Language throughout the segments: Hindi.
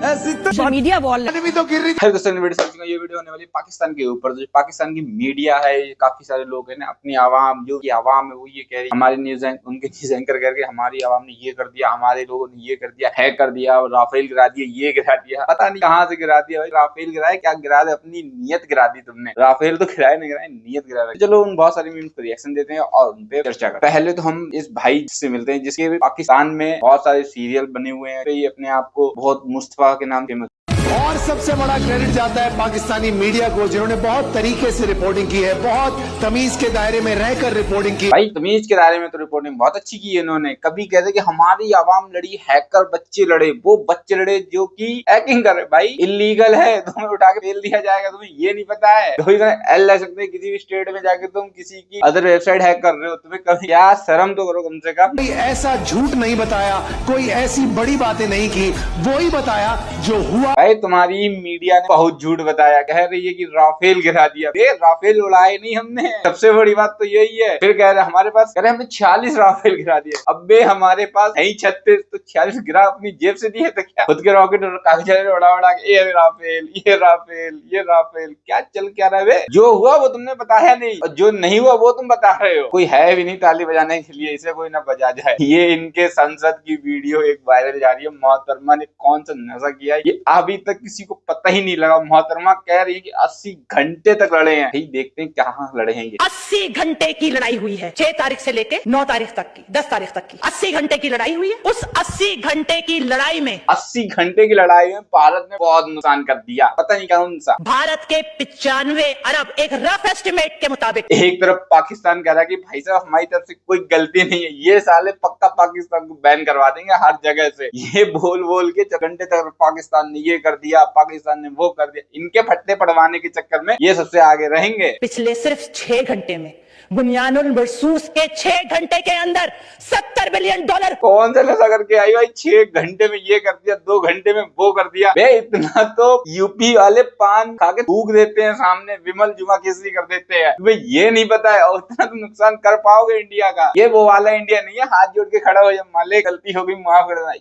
सोशल मीडिया वॉल तो ये वीडियो होने वाली पाकिस्तान के ऊपर। जो पाकिस्तान की मीडिया है, काफी सारे लोग हैं ना, अपनी आवाम जो की आवाम है वो ये कह रही है हमारे न्यूज उनके न्यूज एंकर करके हमारी आवाम ने ये कर दिया, हमारे लोगों ने ये कर दिया, हैक कर दिया, राफेल गिरा दिया, ये गिरा दिया, पता नहीं कहाँ से गिरा दिया भाई। राफेल गिराए क्या गिरा दे, अपनी नीयत गिरा दी तुमने। राफेल तो गिराए नहीं गिराए, नीयत गिरा रहे। चलो उन बहुत सारी मीम्स पर रिएक्शन देते हैं और उन पे चर्चा करते हैं। पहले तो हम इस भाई से मिलते हैं जिसके पाकिस्तान में बहुत सारे सीरियल बने हुए हैं। ये अपने आप को बहुत मुस्तफा के नाम फेमस। और सबसे बड़ा क्रेडिट जाता है पाकिस्तानी मीडिया को, जिन्होंने बहुत तरीके से रिपोर्टिंग की है, बहुत तमीज के दायरे में रहकर रिपोर्टिंग की। भाई तमीज के दायरे में तो रिपोर्टिंग बहुत अच्छी की है इन्होंने। कभी कहते कि हमारी आवाम लड़ी, हैकर बच्चे लड़े, वो बच्चे लड़े जो कि हैकिंग कर रहे। भाई इलीगल है, तुम्हें उठा के फेल दिया जाएगा, तुम्हें ये नहीं पता है। तो एल ले सकते किसी भी स्टेट में जाके तुम किसी की अदर वेबसाइट हैक कर रहे हो, तुम्हें कभी क्या शर्म तो करो कम से कम। कोई ऐसा झूठ नहीं बताया, कोई ऐसी बड़ी बातें नहीं की, वो ही बताया जो हुआ। तुम्हारी मीडिया ने बहुत झूठ बताया, कह रही है कि राफेल गिरा दिया। राफेल उड़ाए नहीं हमने, सबसे बड़ी बात तो यही है। फिर कह रहे हमारे पास, कह रहे हमने 46 राफेल गिरा दिए। अबे हमारे पास है 36, तो 46 गिरा अपनी जेब से दिए तो क्या? खुद के रॉकेट कागज उड़ा उड़ा के ये राफेल, ये राफेल, ये राफेल, क्या चल क्या रहा है? जो हुआ वो तुमने बताया नहीं, और जो नहीं हुआ वो तुम बता रहे हो। कोई है भी नहीं ताली बजाने के लिए, इसे कोई ना बजा जाए। ये इनके संसद की वीडियो एक वायरल जा रही है। मोहतरमा ने कौन सा नशा किया ये अभी तक किसी को पता ही नहीं लगा। मोहतरमा कह रही है कि 80 घंटे तक लड़े हैं। देखते हैं कहाँ लड़े हैं ये। 80 घंटे की लड़ाई हुई है, 6 तारीख से लेके 9 तारीख तक की, 10 तारीख तक की 80 घंटे की लड़ाई हुई है। उस 80 घंटे की लड़ाई में 80 घंटे की लड़ाई में भारत ने बहुत नुकसान कर दिया, पता नहीं कौन सा। भारत के 95 अरब एक रफ एस्टिमेट के मुताबिक। एक तरफ पाकिस्तान कह रहा है कि भाई साहब हमारी तरफ से कोई गलती नहीं है, ये साले पक्का पाकिस्तान को बैन करवा देंगे हर जगह से। ये बोल बोल के घंटे तक पाकिस्तान ने ये कर दिया, पाकिस्तान ने वो कर दिया। इनके फट्टे पड़वाने के चक्कर में ये सबसे आगे रहेंगे। पिछले सिर्फ 6 घंटे में बुनियानुल मरसूस के 6 घंटे के अंदर $70 बिलियन। कौन सा नशा करके आई भाई? 6 घंटे में ये कर दिया, 2 घंटे में वो कर दिया। बे इतना तो यूपी वाले पान खा के थूक देते हैं सामने, विमल जुमा केसरी कर देते हैं। तुम्हें ये नहीं पता है, और इतना तो नुकसान कर पाओगे इंडिया का। ये वो वाला इंडिया नहीं है हाथ जोड़ के खड़ा हो जाए, माले गलती होगी माफ कर देना।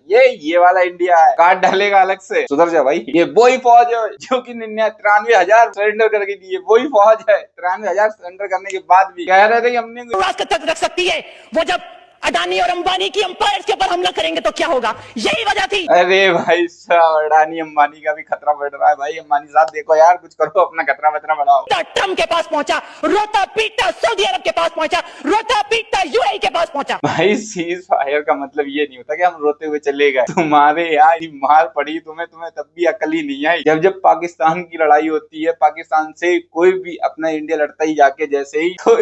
ये वाला इंडिया है, काट डालेगा अलग से। सुधर जा भाई। ये वही फौज है जो की 93,000 सरेंडर करके दी है। वही फौज है 93,000 सरेंडर करने के बाद भी कह रहे थे कि हमने तक रख सकती है। वो जब अडानी और अंबानी की एम्पायर के ऊपर हमला करेंगे तो क्या होगा, यही वजह थी। अरे भाई साहब अडानी अंबानी का भी खतरा बढ़ रहा है भाई। अंबानी साहब देखो यार, कुछ करो, अपना खतरा वतरा बढ़ाओ। ट्रम्प के पास पहुंचा, रोता पीटता सऊदी अरब के पास पहुंचा, रोता पीटता यूएई के पास पहुंचा। भाई सीज फायर का मतलब ये नहीं होता कि हम रोते हुए चले गए। तुम्हारे यहाँ मार पड़ी तुम्हें तब भी अकल ही नहीं आई। जब पाकिस्तान की लड़ाई होती है, पाकिस्तान से कोई भी अपना इंडिया लड़ता ही जाके जैसे ही, तो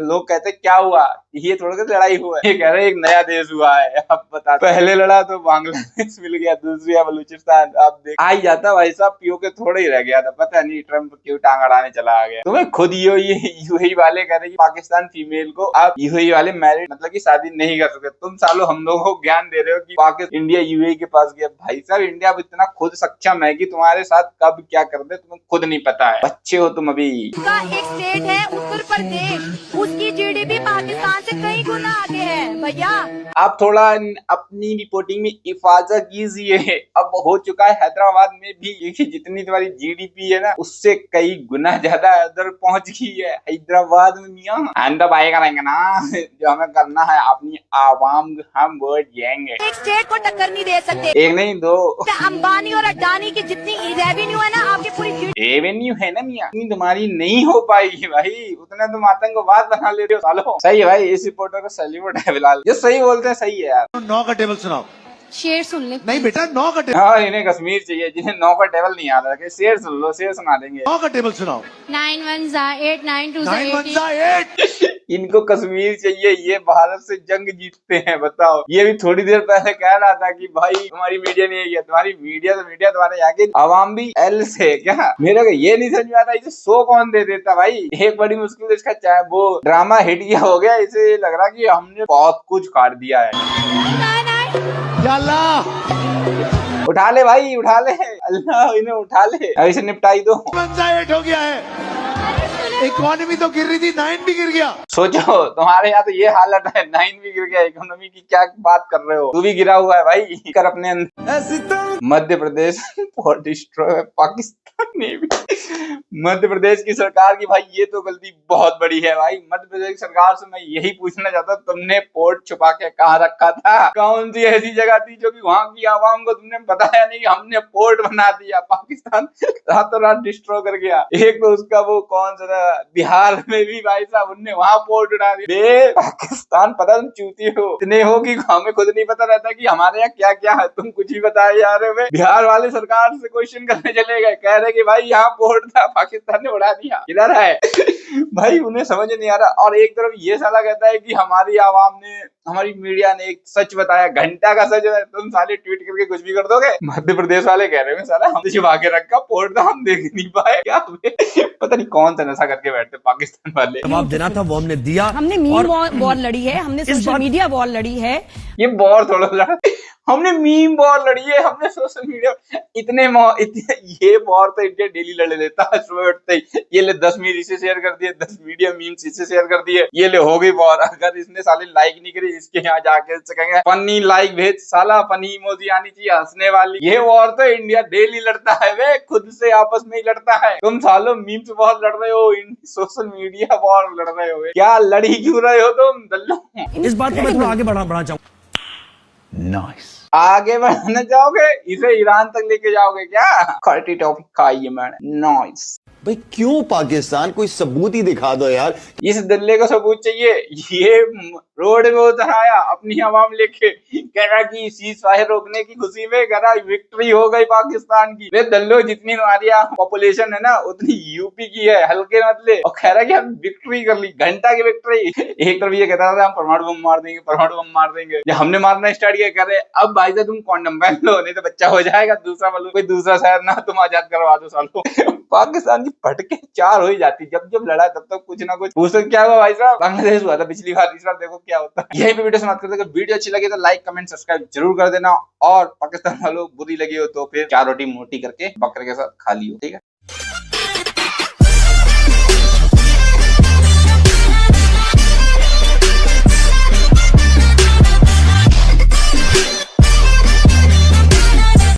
लोग कहते क्या हुआ, ये थोड़ा सा लड़ाई हुआ है। कह रहे एक नया देश हुआ है। अब बता, पहले लड़ा तो बांग्लादेश मिल गया, दूसरी बलूचिस्तान। अब देख आ ही जाता भाई साहब, पीओ के थोड़ा ही रह गया था। पता नहीं ट्रम्प क्यों टांग अड़ाने चला आ गया। तुम्हें खुद यूएई वाले कह रहे पाकिस्तान फीमेल को आप यूएई वाले मैरिड मतलब की शादी नहीं कर सकते। तुम सालो हम लोगों को ज्ञान दे रहे हो कि पाकिस्तान इंडिया यूएई के पास गया। भाई साहब इंडिया अब इतना खुद सक्षम है कि तुम्हारे साथ कब क्या कर दे तुम्हें खुद नहीं पता है। बच्चे हो तुम अभी। एक स्टेट है उत्तर प्रदेश, उसकी जीडीपी पाकिस्तान से कई गुना आगे है भैया। आप थोड़ा अपनी रिपोर्टिंग में इफाजा कीजिए। अब हो चुका है हैदराबाद में भी, जितनी तुम्हारी जीडीपी है ना उससे कई गुना ज्यादा उधर पहुंच गई है हैदराबाद में। मियां हम तो भाई करेंगे ना जो हमें करना है, अपनी आवाम हम वोट देंगे। एक स्टेट को टक्कर नहीं दे सकते, एक नहीं दो। अंबानी और अडानी की जितनी रेवेन्यू है ना, आपकी पूरी रेवेन्यू है ना मियां, तुम्हारी नहीं हो पाएगी भाई। उतना तुम आतंकवाद बना ले रहे हो सालो। सही है भाई, इस रिपोर्टर को सैल्यूट है फिलहाल, ये सही बोलते हैं। सही है यार। 9 का टेबल सुनाओ। शेर सुन ले। नहीं बेटा 9 का टेबल। हाँ इन्हें कश्मीर चाहिए, जिन्हें 9 का टेबल नहीं आता। शेर सुन लो, शेर सुना देंगे। 9 का टेबल सुनाओ। 9 1 8 9 2 8। इनको कश्मीर चाहिए, ये भारत से जंग जीतते हैं। बताओ, ये भी थोड़ी देर पहले कह रहा था कि भाई तुम्हारी मीडिया नहीं है। तुम्हारी मीडिया तो मीडिया तुम्हारे यहाँ की आवाम भी एल से क्या। मेरे को ये नहीं समझ में आता इसे शो कौन दे देता भाई। एक बड़ी मुश्किल इसका चाहे वो ड्रामा हिट किया हो गया, इसे लग रहा कि हमने बहुत कुछ काट दिया है। उठा ले भाई, उठा ले, अल्लाह इन्हें उठा ले, ऐसे निपटाई दो। 8 हो गया है। इकोनॉमी तो गिर रही थी, 9 भी गिर गया। सोचो तुम्हारे यहाँ तो ये हालत है, 9 भी गिर गया। इकोनॉमी की क्या बात कर रहे हो, तू भी गिरा हुआ है भाई। कर अपने Madhya Pradesh for destroy Pakistan navy. Madhya Pradesh की सरकार की भाई ये तो गलती बहुत बड़ी है भाई। मध्य प्रदेश की सरकार से मैं यही पूछना चाहता हूँ, तुमने पोर्ट छुपा के कहाँ रखा था? कौन सी ऐसी जगह थी जो कि वहां की आवाम को तुमने बताया नहीं कि हमने पोर्ट बना दिया? पाकिस्तान रातों रात डिस्ट्रॉय कर गया। एक तो उसका वो कौन सा बिहार में भी भाई साहब उनने वहां पोर्ट उड़ा दिया। पाकिस्तान पता तुम चूती हो, इतने हो कि हमें खुद नहीं पता रहता कि हमारे यहाँ क्या क्या है। तुम कुछ ही बताए जा रहे हो। बिहार वाले सरकार से क्वेश्चन करने चले गए, कह रहे कि भाई यहाँ पोर्ट था, पाकिस्तान ने उड़ा दिया। किधर है भाई? उन्हें समझ नहीं आ रहा। और एक तरफ ये साला कहता है कि हमारी आवाम ने, हमारी मीडिया ने एक सच बताया, घंटा का सच है, तुम साले ट्वीट करके कुछ भी कर दोगे। मध्य प्रदेश वाले कह रहे हैं साला हमने छुपा के रखा पोर्ट था, हम देख नहीं पाए। क्या पता नहीं कौन सा नशा करके बैठते पाकिस्तान वाले। जवाब देना था वो हमने दिया। हमने मीम वॉर लड़ी है, हमने सोशल मीडिया वॉर लड़ी है। ये वॉर थोड़ा लड़ा, हमने मीम वॉर लड़ी है, हमने सोशल मीडिया इतने ये वॉर तो इंडिया डेली लड़ लेता है सुबह उठते ही। ये ले 10 मीम इसे शेयर कर दिए, 10 मीडिया मीम्स इसे शेयर कर दिए, ये ले हो गई वॉर। अगर इसने साले लाइक नहीं करी, इसके यहाँ जाके कहेंगे फनी लाइक भेज, साला फनी इमोजी आनी चाहिए हंसने वाली। ये वॉर तो इंडिया डेली लड़ता है वे, खुद से आपस में ही लड़ता है। तुम सालों मीम से बहुत लड़ रहे हो, सोशल मीडिया वॉर लड़ रहे हो। क्या लड़ी क्यों रहे हो तुम दल्लो? इस बात को मैं थोड़ा आगे बढ़ाना चाहूँ। नाइस। आगे बढ़ाना चाहोगे? इसे ईरान तक लेके जाओगे क्या? खट्टी टॉफी खाई है मैंने। नाइस। भाई क्यों पाकिस्तान, कोई सबूत ही दिखा दो यार। इस दल्ले को सबूत चाहिए। ये रोड में उतर आया अपनी आवाम लेके, कह रहा कि सीज फायर रोकने की खुशी में कह रहा विक्ट्री हो गई पाकिस्तान की। वे दल्लो जितनी हमारी पॉपुलेशन है ना उतनी यूपी की है, हल्के मतलब। और कह रहा कि हम विक्ट्री कर ली, घंटा की विक्ट्री। एक तरफ ये कहता था हम परमाणु बम मार देंगे, परमाणु बम मार देंगे। जब हमने मारना स्टार्ट किया कह रहे अब भाई साहब तुम कॉन्डम पहन लो, नहीं तो बच्चा हो जाएगा। दूसरा बोलो कोई दूसरा शहर ना तुम आजाद करवा दो सालों। पाकिस्तान की फटके 4 हो ही जाती। जब जब लड़ा तब तक कुछ ना कुछ। पूछो क्या हुआ भाई साहब? बांग्लादेश हुआ था पिछली बार, इस बार देखो क्या होता है। यही पे वीडियो समाप्त करते हैं। अगर वीडियो अच्छी लगी तो लाइक कमेंट सब्सक्राइब जरूर कर देना। और पाकिस्तान वालों बुरी लगी हो तो फिर 4 रोटी मोटी करके बकरे के साथ खा लियो, ठीक है।